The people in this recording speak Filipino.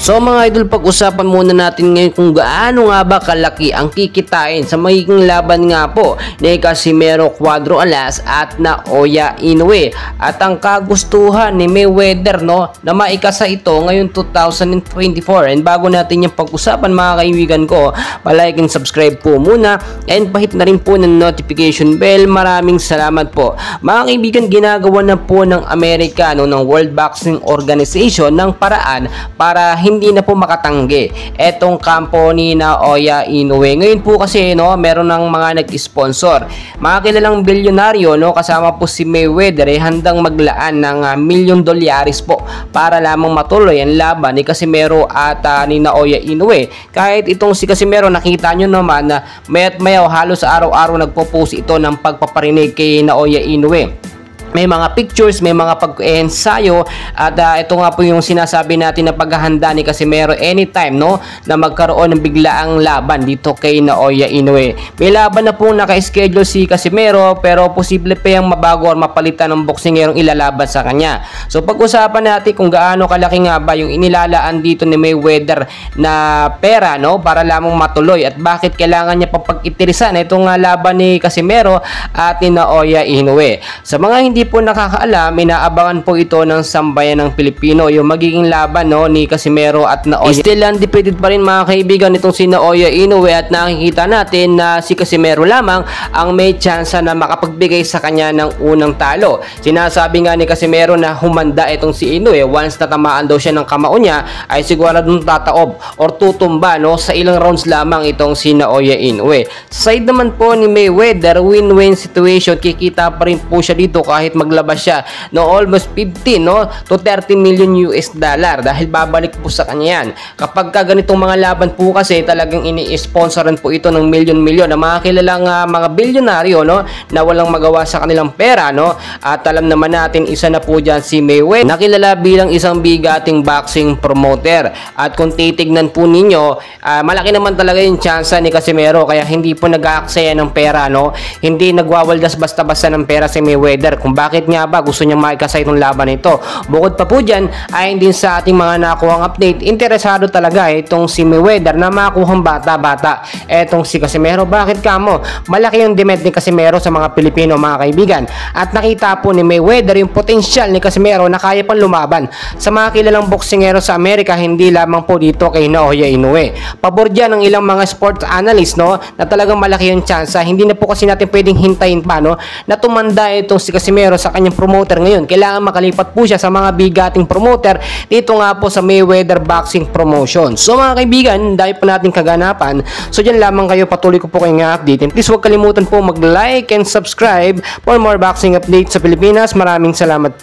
So mga idol, pag-usapan muna natin ngayon kung gaano nga ba kalaki ang kikitain sa magiging laban nga po ni Casimero Cuadro Alas at Naoya Inoue, at ang kagustuhan ni Mayweather na maikasa ito ngayon 2024. And bago natin yung pag-usapan mga kaibigan ko, palike and subscribe po muna and pahit na rin po ng notification bell. Maraming salamat po. Mga kaibigan, ginagawa na po ng Amerika ng World Boxing Organization ng paraan para hindi na po makatanggi etong kampo ni Naoya Inoue. Ngayon po kasi meron ng mga nag-sponsor, mga kilalang bilyonaryo kasama po si Mayweather, handang maglaan ng $1,000,000 po para lamang matuloy ang laban ni Casimero at ni Naoya Inoue. Kahit itong si Casimero, nakita nyo naman na maya't mayaw halos araw-araw nagpo-post ito ng pagpaparinig kay Naoya Inoue. May mga pictures, may mga pag-ensayo, at ito nga po yung sinasabi natin na paghahanda ni Casimero anytime na magkaroon ng biglaang laban dito kay Naoya Inoue. May laban na pong naka-schedule si Casimero, pero posible pa yung mabago or mapalitan ng boksingerong ilalaban sa kanya. So pag-usapan natin kung gaano kalaki nga ba yung inilalaan dito ni Mayweather na pera para lamang matuloy, at bakit kailangan niya papag-itirisan itong laban ni Casimero at ni Naoya Inoue. Sa mga hindi po nakakaalam, inaabangan po ito ng sambayan ng Pilipino yung magiging laban ni Casimero at Naoya. Still undefeated pa rin mga kaibigan itong si Naoya Inoue, at nakikita natin na si Casimero lamang ang may tsansa na makapagbigay sa kanya ng unang talo. Sinasabi nga ni Casimero na humanda itong si Inoue, once natamaan daw siya ng kamao niya ay siguradong tataob or tutumba sa ilang rounds lamang itong si Naoya Inoue. Sa side naman po ni Mayweather, win-win situation, kikita pa rin po siya dito kahit maglabas siya almost 15 to 30 million US dollar dahil babalik po sa kanya yan. Kapag ganitong mga laban po kasi talagang ini-sponsoran po ito ng milyon-milyon ng mga kilalang mga bilyonaryo na walang magawa sa kanilang pera at alam naman natin isa na po dyan si Mayweather, nakilala bilang isang bigating boxing promoter, at kung titignan po ninyo malaki naman talaga yung tsansa ni Casimero, kaya hindi po nag-aaksaya ng pera hindi nagwawaldas basta-basta ng pera si Mayweather. Kung bakit nga ba gusto niyang maikasa itong laban ito. Bukod pa po dyan, ayon din sa ating mga nakuhang update, interesado talaga itong si Mayweather na makuhang bata-bata etong si Casimero. Bakit kamo? Malaki yung demand ni Casimero sa mga Pilipino mga kaibigan, at nakita po ni Mayweather yung potensyal ni Casimero na kaya pang lumaban sa mga kilalang boksingero sa Amerika, hindi lamang po dito kay Naoya Inoue. Pabor dyan ng ilang mga sports analyst na talagang malaki yung tsansa. Hindi na po kasi natin pwedeng hintayin pa na tumanda itong si Casimero sa kanyang promoter ngayon. Kailangan makalipat po siya sa mga bigating promoter dito nga po sa Mayweather Boxing Promotion. So mga kaibigan, dahil po natin kaganapan, so dyan lamang kayo, patuloy ko po kayong update. Please huwag kalimutan po mag-like and subscribe for more boxing updates sa Pilipinas. Maraming salamat.